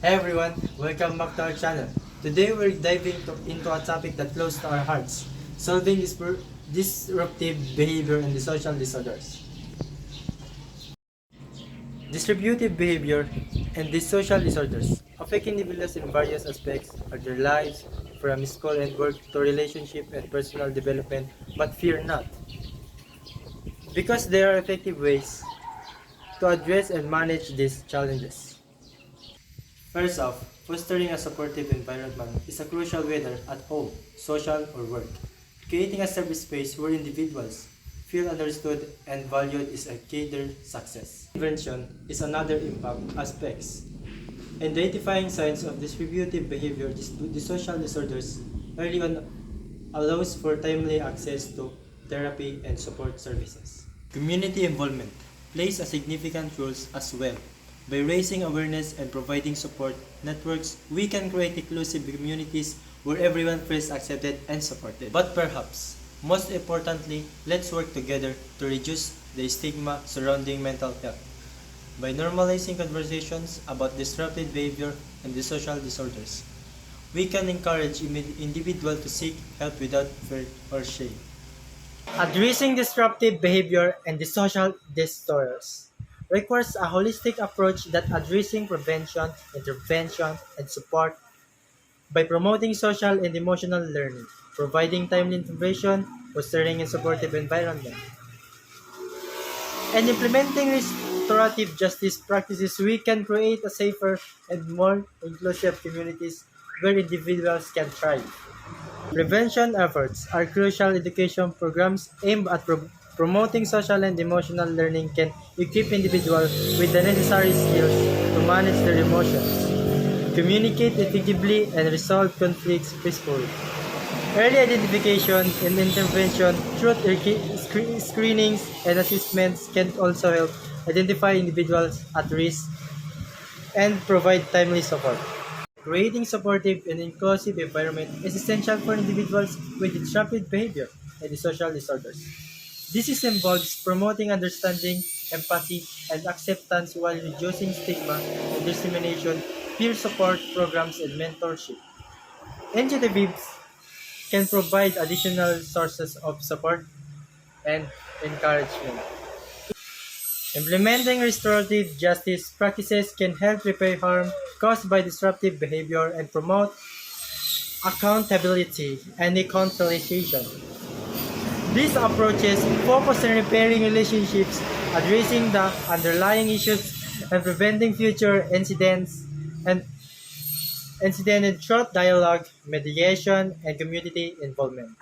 Hey everyone, welcome back to our channel. Today we're diving into a topic that close to our hearts, solving disruptive behavior and the social disorders. Distributive behavior and the social disorders affect individuals in various aspects of their lives, from school and work to relationship and personal development, but fear not, because there are effective ways to address and manage these challenges. First off, fostering a supportive environment is a crucial whether at home, social, or work. Creating a service space where individuals feel understood and valued is a key to their success. Prevention is another impact aspects. Identifying signs of distributive behavior, the social disorders early on allows for timely access to therapy and support services. Community involvement plays a significant role as well. By raising awareness and providing support networks, we can create inclusive communities where everyone feels accepted and supported. But perhaps, most importantly, let's work together to reduce the stigma surrounding mental health. By normalizing conversations about disruptive behavior and the social disorders, we can encourage individuals to seek help without fear or shame. Addressing disruptive behavior and the social disorders requires a holistic approach that addressing prevention, intervention, and support by promoting social and emotional learning, providing timely information, fostering a supportive environment, and implementing restorative justice practices. We can create a safer and more inclusive communities where individuals can thrive. Prevention efforts are crucial. Education programs aimed at promoting social and emotional learning can equip individuals with the necessary skills to manage their emotions, communicate effectively, and resolve conflicts peacefully. Early identification and intervention through screenings and assessments can also help identify individuals at risk and provide timely support. Creating supportive and inclusive environment is essential for individuals with disruptive behavior and social disorders. This involves promoting understanding, empathy, and acceptance while reducing stigma and discrimination, peer support programs, and mentorship. NGTVs can provide additional sources of support and encouragement. Implementing restorative justice practices can help repair harm caused by disruptive behavior and promote accountability and reconciliation. These approaches focus on repairing relationships, addressing the underlying issues, and preventing future incidents through dialogue, mediation, and community involvement.